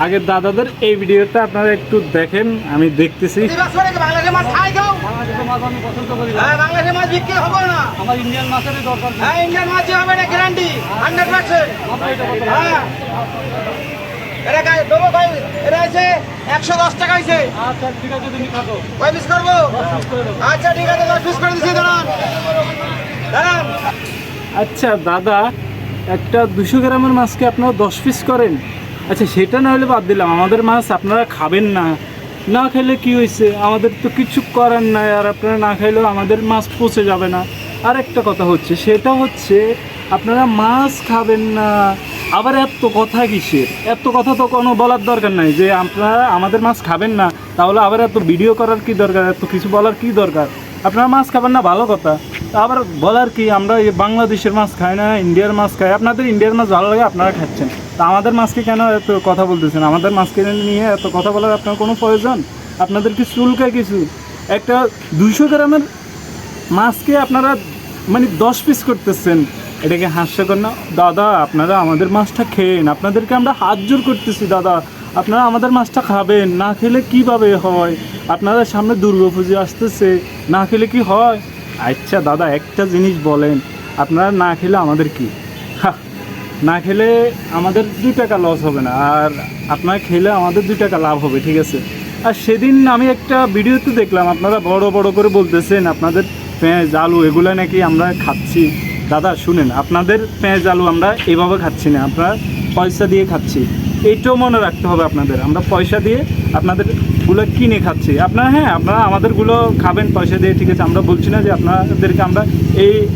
আগের দাদাদের এই ভিডিওটা আপনারা একটু দেখেন, আমি দেখতেছি। বাংলাদেশের মাছ খাই খাও। বাংলাদেশের মাছ আমি পছন্দ করি না। হ্যাঁ, বাংলাদেশের মাছ বিক্রি হবে না। আমার ইন্ডিয়ান মাছেরই দরকার। হ্যাঁ, ইন্ডিয়ান মাছই হবে, এটা গ্যারান্টি 100%। হ্যাঁ, এটা দেবো ভাই, এটা আছে 110 টাকা হয়েছে। আচ্ছা ঠিক আছে, তুমি খাতো। কয় পিস করবো? আচ্ছা ঠিক আছে, 10 পিস করে দিচ্ছি। দাঁড়ান দাঁড়ান। আচ্ছা দাদা, একটা 200 গ্রামের মাছকে আপনারা 10 পিস করেন? আচ্ছা সেটা না হলে বাদ দিলাম, আমাদের মাছ আপনারা খাবেন না, না খেলে কি হয়েছে? আমাদের তো কিছু করার নাই, আর আপনারা না খাইলেও আমাদের মাছ পচে যাবে না। আর একটা কথা হচ্ছে, সেটা হচ্ছে আপনারা মাছ খাবেন না, আবার এত কথা কিসের? এত কথা তো কোনো বলার দরকার নাই যে আপনারা আমাদের মাছ খাবেন না, তাহলে আবার এত ভিডিও করার কি দরকার? এত কিছু বলার কি দরকার? আপনারা মাছ খাবেন না ভালো কথা, আবার বলার কি আমরা এই বাংলাদেশের মাছ খাই না, ইন্ডিয়ার মাছ খাই। আপনাদের ইন্ডিয়ার মাছ ভালো লাগে, আপনারা খাচ্ছেন, তা আমাদের মাছকে কেন এত কথা বলতেছেন? আমাদের মাছকে নিয়ে এত কথা বলার আপনার কোনো প্রয়োজন? আপনাদের কি চুলকায় কিছু? একটা 200 গ্রামের মাছকে আপনারা মানে 10 পিস করতেছেন, এটাকে হাস্যকর না? দাদা আপনারা আমাদের মাছটা খেয়েন, আপনাদেরকে আমরা হাত জোর করতেছি দাদা, আপনারা আমাদের মাছটা খাবেন, না খেলে কীভাবে হয়? আপনারা সামনে দুর্গাপুজো আসতেছে, না খেলে কি হয়? আচ্ছা দাদা একটা জিনিস বলেন, আপনারা না খেলে আমাদের কি? না খেলে আমাদের 2 টাকা লস হবে না, আর আপনারা খেলে আমাদের 2 টাকা লাভ হবে, ঠিক আছে? আর সেদিন আমি একটা ভিডিওতে দেখলাম আপনারা বড় বড় করে বলতেছেন আপনাদের পেঁয়াজ আলু এগুলো নাকি আমরা খাচ্ছি। দাদা শুনেন, আপনাদের পেঁয়াজ আলু আমরা এভাবে খাচ্ছি না, আপনারা পয়সা দিয়ে খাচ্ছি, এইটাও মনে রাখতে হবে আপনাদের। আমরা পয়সা দিয়ে আপনাদেরগুলো কিনে খাচ্ছি। আপনারা হ্যাঁ, আপনারা আমাদেরগুলো খাবেন পয়সা দিয়ে, ঠিক আছে, আমরা বলছি না যে আপনাদেরকে আমরা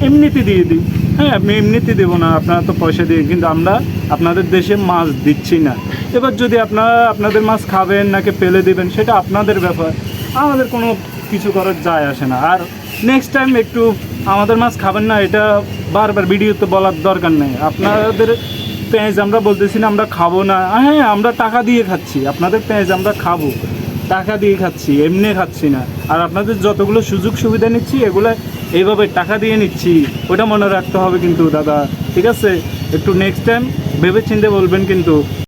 এমনিতে দিয়ে দিই। হ্যাঁ, আপনি এমনিতে দেবো না, আপনারা তো পয়সা দিয়ে, কিন্তু আমরা আপনাদের দেশে মাছ দিচ্ছি না। এবার যদি আপনারা আপনাদের মাছ খাবেন নাকি ফেলে দেবেন, সেটা আপনাদের ব্যাপার, আমাদের কোনো কিছু করার যায় আসে না। আর নেক্সট টাইম একটু আমাদের মাছ খাবেন না, এটা বারবার ভিডিওতে বলার দরকার নেই। আপনাদের পেঁয়াজ আমরা বলতেছি না আমরা খাবো না, হ্যাঁ আমরা টাকা দিয়ে খাচ্ছি, আপনাদের পেঁয়াজ আমরা খাবো, টাকা দিয়ে খাচ্ছি, এমনি খাচ্ছি না। আর আপনাদের যতগুলো সুযোগ সুবিধা নিচ্ছি এগুলো এইভাবে টাকা দিয়ে নিচ্ছি, ওটা মনে রাখতে হবে কিন্তু দাদা, ঠিক আছে? একটু নেক্সট টাইম ভেবে চিন্তে বলবেন কিন্তু।